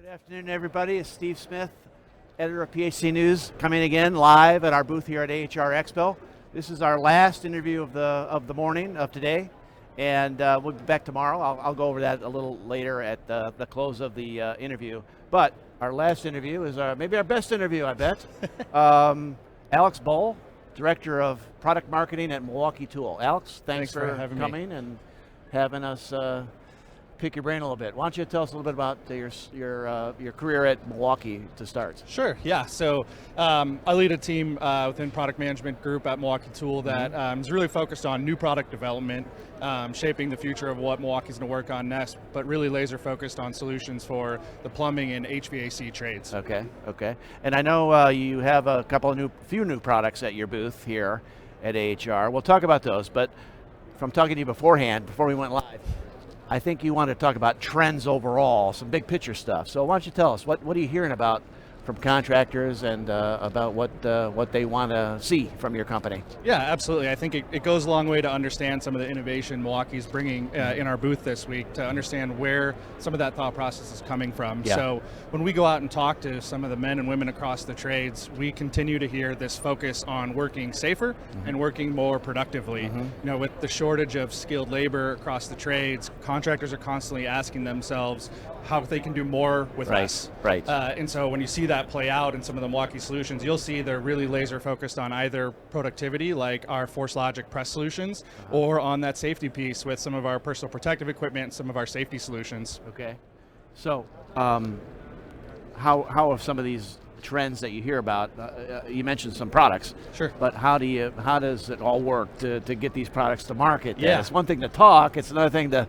Good afternoon, everybody. It's Steve Smith, editor of PHC News, coming again live at our booth here at AHR Expo. This is our last interview of the morning of today, and we'll be back tomorrow. I'll go over that a little later at the close of the interview. But our last interview is maybe our best interview, I bet. Alex Boll, Director of Product Marketing at Milwaukee Tool. Alex, thanks for coming and having us pick your brain a little bit. Why don't you tell us a little bit about your career at Milwaukee to start? Sure, yeah. So I lead a team within product management group at Milwaukee Tool that is really focused on new product development, shaping the future of what Milwaukee's going to work on next, but really laser focused on solutions for the plumbing and HVAC trades. Okay. And I know you have a few new products at your booth here at AHR. We'll talk about those, but from talking to you beforehand, before we went live, I think you want to talk about trends overall, some big picture stuff. So why don't you tell us, what are you hearing about from contractors and about what they want to see from your company? Yeah, absolutely. I think it goes a long way to understand some of the innovation Milwaukee's bringing in our booth this week, to understand where some of that thought process is coming from. Yeah. So when we go out and talk to some of the men and women across the trades, we continue to hear this focus on working safer and working more productively. You know, with the shortage of skilled labor across the trades, contractors are constantly asking themselves how they can do more with less. Right. And so when you see that play out in some of the Milwaukee solutions, you'll see they're really laser focused on either productivity, like our Force Logic press solutions, or on that safety piece with some of our personal protective equipment and some of our safety solutions. Okay. So how have some of these trends that you hear about, you mentioned some products. Sure. But how does it all work to get these products to market? Yeah. It's one thing to talk, it's another thing to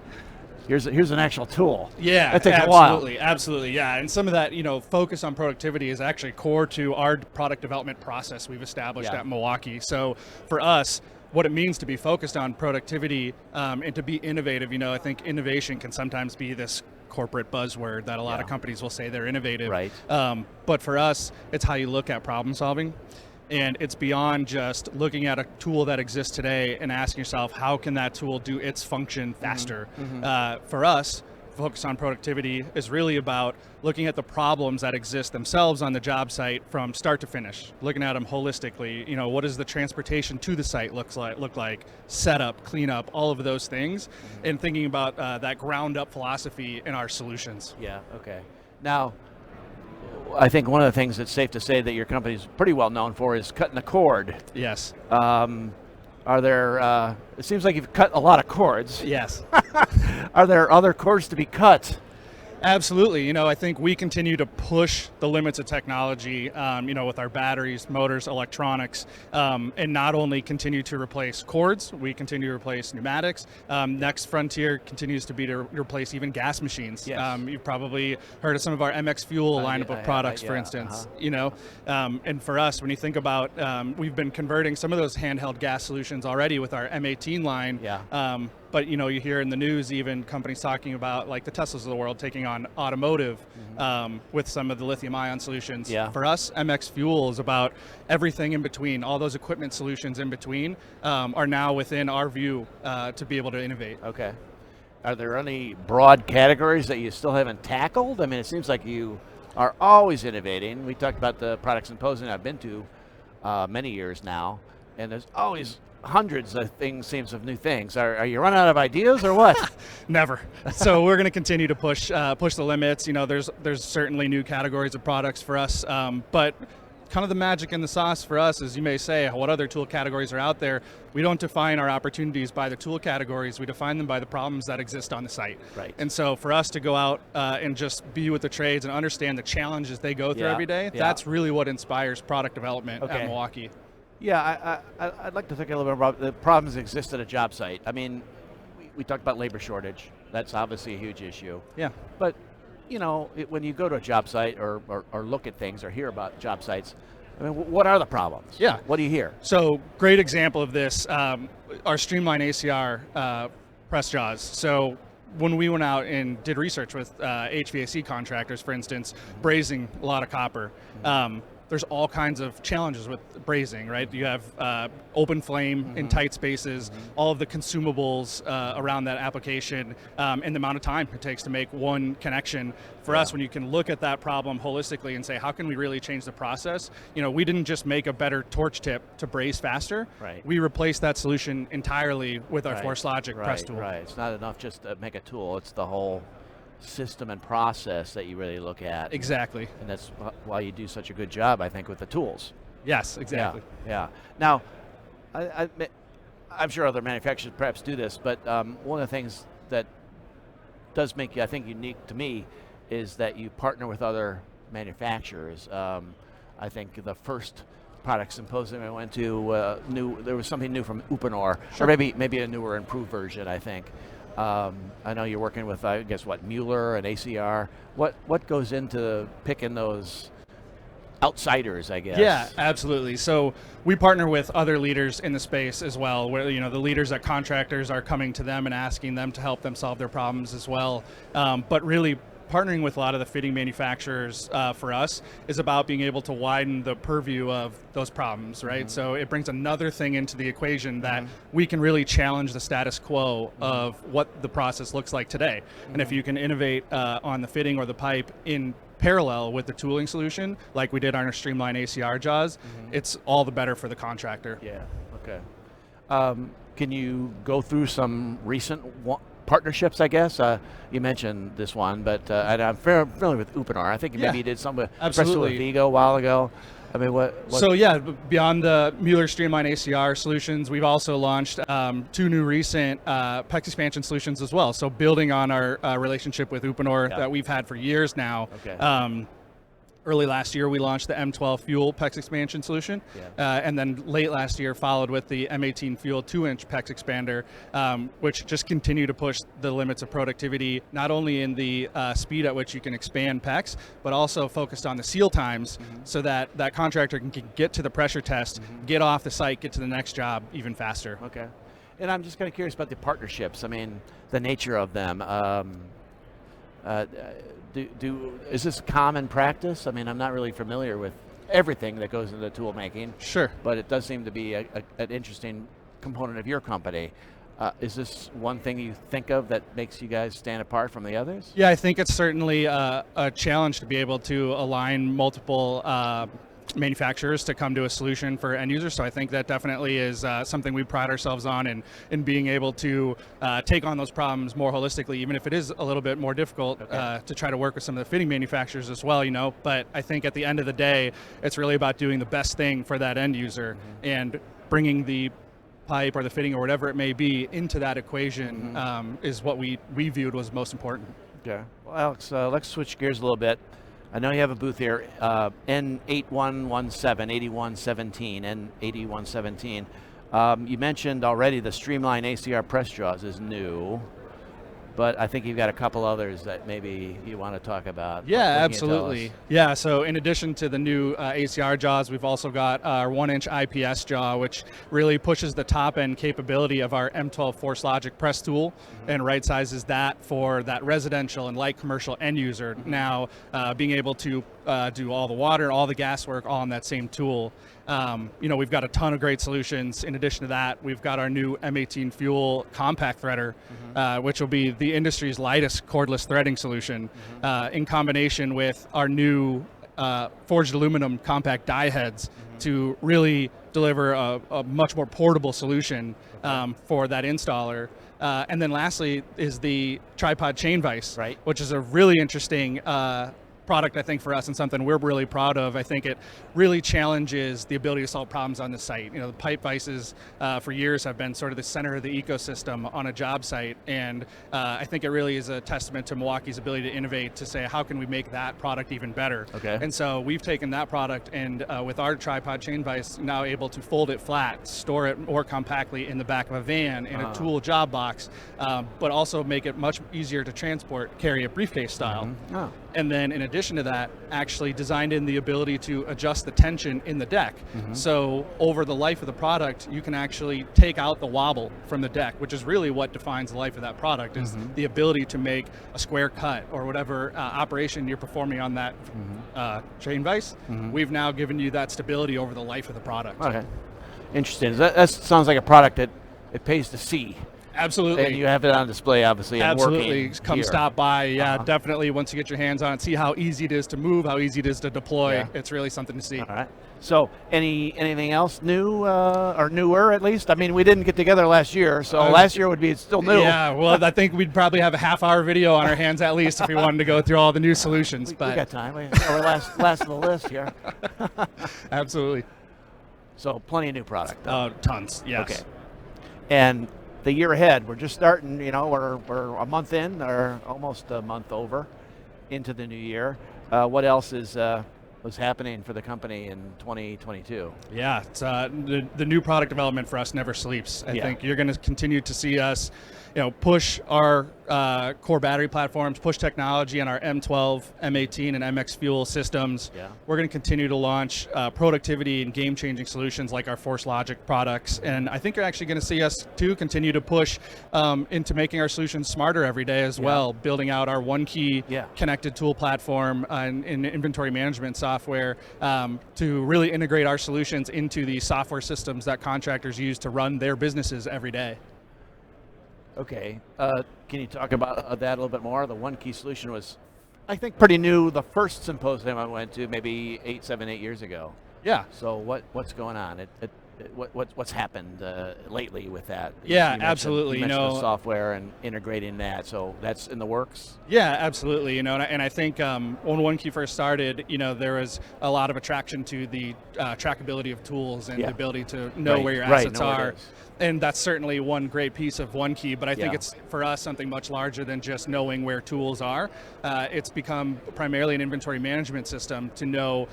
here's an actual tool. Yeah, that takes a while. Absolutely, yeah. And some of that, focus on productivity is actually core to our product development process we've established at Milwaukee. So for us, what it means to be focused on productivity and to be innovative, I think innovation can sometimes be this corporate buzzword that a lot of companies will say they're innovative. Right. But for us, it's how you look at problem solving. And it's beyond just looking at a tool that exists today and asking yourself, how can that tool do its function faster? For us, focus on productivity is really about looking at the problems that exist themselves on the job site from start to finish, looking at them holistically. What does the transportation to the site look like, setup, cleanup, all of those things, and thinking about that ground up philosophy in our solutions. Yeah, okay. Now, I think one of the things that's safe to say that your company's pretty well known for is cutting the cord. Yes. Are there, it seems like you've cut a lot of cords. Yes. Are there other cords to be cut? Absolutely. I think we continue to push the limits of technology, with our batteries, motors, electronics, and not only continue to replace cords, we continue to replace pneumatics. Next frontier continues to be to replace even gas machines. Yes. You've probably heard of some of our MX Fuel lineup of products, for instance. And for us, when you think about, we've been converting some of those handheld gas solutions already with our M18 line. Yeah. But you hear in the news even companies talking about, like the Teslas of the world, taking on automotive with some of the lithium-ion solutions. Yeah. For us, MX Fuel is about everything in between. All those equipment solutions in between are now within our view to be able to innovate. Okay. Are there any broad categories that you still haven't tackled? I mean, it seems like you are always innovating. We talked about the product symposium I've been to many years now, and there's always hundreds of new things. Are you running out of ideas or what? Never. So we're going to continue to push the limits. There's certainly new categories of products for us, but kind of the magic in the sauce for us is, you may say, what other tool categories are out there? We don't define our opportunities by the tool categories. We define them by the problems that exist on the site. Right. And so for us to go out and just be with the trades and understand the challenges they go through every day, that's really what inspires product development at Milwaukee. Yeah, I'd like to think a little bit about the problems that exist at a job site. I mean, we talked about labor shortage. That's obviously a huge issue. Yeah. But, when you go to a job site or look at things or hear about job sites, I mean, what are the problems? Yeah. What do you hear? So, great example of this, our Streamline ACR press jaws. So, when we went out and did research with HVAC contractors, for instance, brazing a lot of copper, there's all kinds of challenges with brazing, right? You have open flame in tight spaces, all of the consumables around that application, and the amount of time it takes to make one connection. For us, when you can look at that problem holistically and say, how can we really change the process? We didn't just make a better torch tip to braze faster. Right. We replaced that solution entirely with our Force Logic press tool. Right. It's not enough just to make a tool. It's the whole system and process that you really look at. Exactly. And that's why you do such a good job, I think, with the tools. Yes, exactly. Yeah. Now, I'm sure other manufacturers perhaps do this, but one of the things that does make you, I think, unique to me is that you partner with other manufacturers. I think the first product symposium I went to, there was something new from Uponor, or maybe a newer, improved version, I think. I know you're working with, I guess, Mueller and ACR. What goes into picking those outsiders, I guess? Yeah, absolutely. So we partner with other leaders in the space as well, where the leaders at contractors are coming to them and asking them to help them solve their problems as well. But really, partnering with a lot of the fitting manufacturers for us is about being able to widen the purview of those problems, right? So it brings another thing into the equation that we can really challenge the status quo of what the process looks like today. And if you can innovate on the fitting or the pipe in parallel with the tooling solution, like we did on our Streamline ACR jaws, it's all the better for the contractor. Yeah, okay. Can you go through some recent partnerships, I guess? You mentioned this one, but I'm familiar with Uponor. I think maybe you did some with Vigo a while ago. I mean, what? So yeah, beyond the Mueller Streamline ACR solutions, we've also launched 2 new recent PEX expansion solutions as well. So building on our relationship with Uponor that we've had for years now. Okay. Early last year, we launched the M12 Fuel PEX expansion solution, and then late last year followed with the M18 Fuel 2-inch PEX expander, which just continue to push the limits of productivity, not only in the speed at which you can expand PEX, but also focused on the seal times so that that contractor can get to the pressure test, get off the site, get to the next job even faster. Okay. And I'm just kind of curious about the partnerships. I mean, the nature of them. Is this common practice? I mean, I'm not really familiar with everything that goes into tool making. Sure. But it does seem to be an interesting component of your company. Is this one thing you think of that makes you guys stand apart from the others? Yeah, I think it's certainly a challenge to be able to align multiple manufacturers to come to a solution for end users. So I think that definitely is something we pride ourselves on in being able to take on those problems more holistically, even if it is a little bit more difficult to try to work with some of the fitting manufacturers as well, But I think at the end of the day, it's really about doing the best thing for that end user and bringing the pipe or the fitting or whatever it may be into that equation is what we viewed was most important. Okay. Well, Alex, let's switch gears a little bit. I know you have a booth here, N8117, N8117. You mentioned already the Streamline ACR press jaws is new, but I think you've got a couple others that maybe you want to talk about. Yeah, absolutely. Yeah, so in addition to the new ACR jaws, we've also got our 1-inch IPS jaw, which really pushes the top end capability of our M12 Force Logic press tool and right sizes that for that residential and light commercial end user. Now, being able to do all the water, all the gas work, all on that same tool. We've got a ton of great solutions. In addition to that, we've got our new M18 Fuel compact threader, which will be the industry's lightest cordless threading solution, in combination with our new forged aluminum compact die heads to really deliver a much more portable solution for that installer. And then lastly is the tripod chain vise, which is a really interesting product, I think, for us and something we're really proud of. I think it really challenges the ability to solve problems on the site. The pipe vices for years have been sort of the center of the ecosystem on a job site, and I think it really is a testament to Milwaukee's ability to innovate, to say, how can we make that product even better? Okay. And so we've taken that product and with our tripod chain vise, now able to fold it flat, store it more compactly in the back of a van, in a tool job box, but also make it much easier to transport, carry a briefcase style. And then in addition to that, actually designed in the ability to adjust the tension in the deck. So over the life of the product, you can actually take out the wobble from the deck, which is really what defines the life of that product, is the ability to make a square cut or whatever operation you're performing on that chain vise. We've now given you that stability over the life of the product. Okay, interesting. That sounds like a product that it pays to see. Absolutely. And you have it on display, obviously. Absolutely. And Come here. stop by. Yeah, definitely. Once you get your hands on it, see how easy it is to move, how easy it is to deploy. Yeah. It's really something to see. All right. So, anything else new or newer at least? I mean, we didn't get together last year, so last year would be still new. Yeah. Well, I think we'd probably have a half-hour video on our hands at least if we wanted to go through all the new solutions. We but got time. We're last of the list here. Absolutely. So, plenty of new product. Tons. Yes. Okay. And the year ahead, we're just starting. We're a month in, or almost a month over into the new year. What else was happening for the company in 2022? Yeah, it's, the new product development for us never sleeps. I think you're going to continue to see us, push our core battery platforms, push technology on our M12, M18, and MX fuel systems. Yeah. We're going to continue to launch productivity and game-changing solutions like our Force Logic products. And I think you're actually going to see us too continue to push into making our solutions smarter every day as well, building out our one-key connected tool platform and inventory management software to really integrate our solutions into the software systems that contractors use to run their businesses every day. Okay. Can you talk about that a little bit more? The one key solution was, I think, pretty new. The first symposium I went to maybe 8 years ago. Yeah. So what's going on? What's happened lately with that? Yeah, you absolutely. mentioned the software and integrating that. So that's in the works. Yeah, absolutely. And I think when OneKey first started, there was a lot of attraction to the trackability of tools and the ability to know where your assets are. And that's certainly one great piece of OneKey, but I think it's, for us, something much larger than just knowing where tools are. It's become primarily an inventory management system to know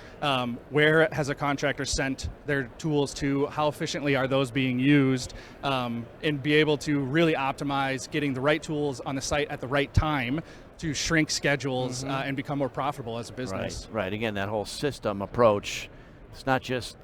where has a contractor sent their tools to, how efficiently are those being used, and be able to really optimize getting the right tools on the site at the right time to shrink schedules and become more profitable as a business. Right. Again, that whole system approach, it's not just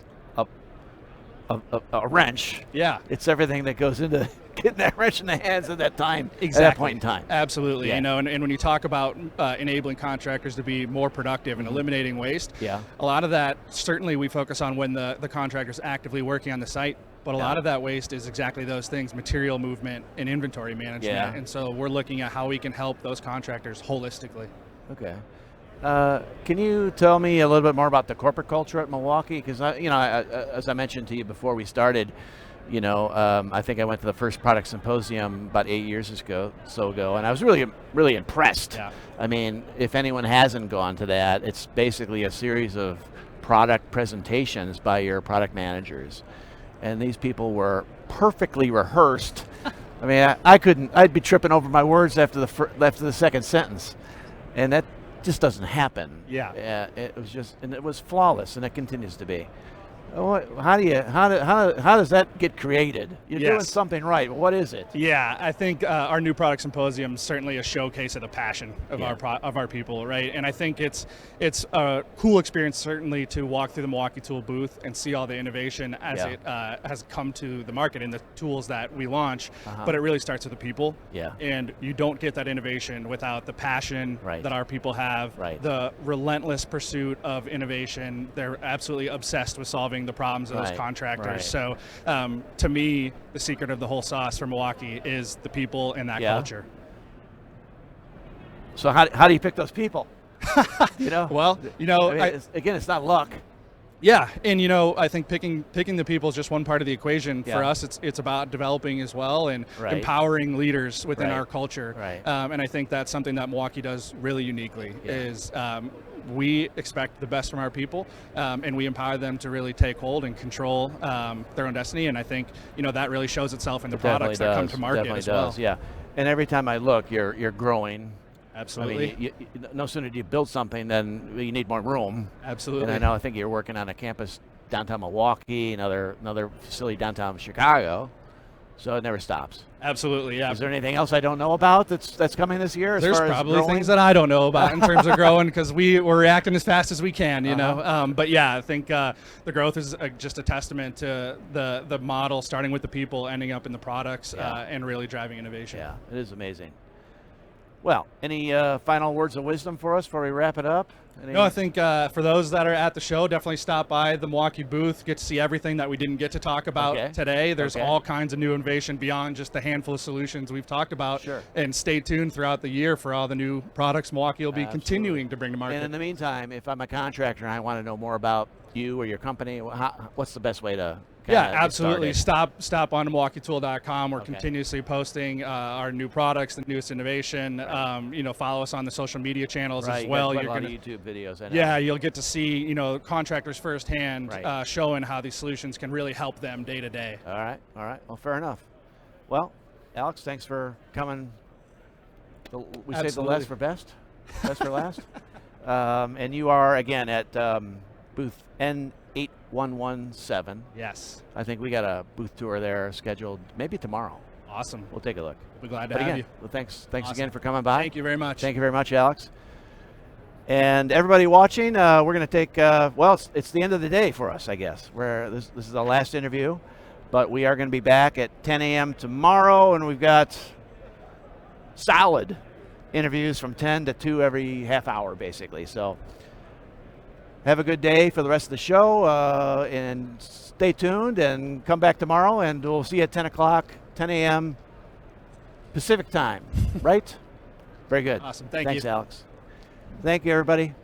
a wrench. Yeah. It's everything that goes into getting that wrench in the hands at that time, exactly. at that point in time. Absolutely. And when you talk about enabling contractors to be more productive and eliminating waste, a lot of that certainly we focus on when the contractor's actively working on the site, but a lot of that waste is exactly those things: material movement and inventory management. And so we're looking at how we can help those contractors holistically. Okay. Can you tell me a little bit more about the corporate culture at Milwaukee? Because as I mentioned to you before we started, I think I went to the first product symposium about 8 years ago, and I was really impressed. Yeah. I mean, if anyone hasn't gone to that, it's basically a series of product presentations by your product managers, and these people were perfectly rehearsed. I mean, I'd be tripping over my words after the second sentence, and that just doesn't happen. Yeah. It was just, and it was flawless, and it continues to be. How does that get created? You're doing something right. What is it? Yeah, I think our new product symposium is certainly a showcase of the passion of our people, right? And I think it's a cool experience certainly to walk through the Milwaukee Tool booth and see all the innovation as it has come to the market and the tools that we launch. But it really starts with the people. Yeah. And you don't get that innovation without the passion that our people have, the relentless pursuit of innovation. They're absolutely obsessed with solving the problems of those contractors. So to me, the secret of the whole sauce for Milwaukee is the people and that culture. So how do you pick those people? Well, again, it's not luck. Yeah, and I think picking the people is just one part of the equation. For us, it's about developing as well and empowering leaders within our culture. And I think that's something that Milwaukee does really uniquely. Is we expect the best from our people, and we empower them to really take hold and control their own destiny. And I think that really shows itself in the products that come to market as well. Yeah, and every time I look, you're growing. Absolutely. I mean, no sooner do you build something than you need more room. Absolutely. And I think you're working on a campus downtown Milwaukee, another facility downtown Chicago, so it never stops. Absolutely, yeah. Is there anything else I don't know about that's coming this year? As There's far as probably growing? things that I don't know about in terms of growing because we're reacting as fast as we can, you know. But yeah, I think the growth is just a testament to the model, starting with the people, ending up in the products, and really driving innovation. Yeah, it is amazing. Well, any final words of wisdom for us before we wrap it up? No, I think for those that are at the show, definitely stop by the Milwaukee booth, get to see everything that we didn't get to talk about today. There's all kinds of new innovation beyond just the handful of solutions we've talked about. Sure. And stay tuned throughout the year for all the new products Milwaukee will be continuing to bring to market. And in the meantime, if I'm a contractor and I want to know more about you or your company, what's the best way to absolutely. Stop on MilwaukeeTool.com. We're continuously posting our new products, the newest innovation. Follow us on the social media channels as well. You're going to YouTube videos. You'll get to see contractors firsthand showing how these solutions can really help them day to day. All right. Well, fair enough. Well, Alex, thanks for coming. We saved the best for best for last. And you are again at booth N8117. Yes. I think we got a booth tour there scheduled maybe tomorrow. Awesome. We'll take a look. We'll be glad to have you. Well, thanks again for coming by. Thank you very much. Thank you very much, Alex. And everybody watching, we're going to take, it's the end of the day for us, I guess. This is the last interview, but we are going to be back at 10 a.m. tomorrow, and we've got solid interviews from 10 to 2 every half hour, basically. So have a good day for the rest of the show, and stay tuned and come back tomorrow, and we'll see you at 10 a.m. Pacific time, right? Very good. Awesome. Thanks, Alex. Thank you, everybody.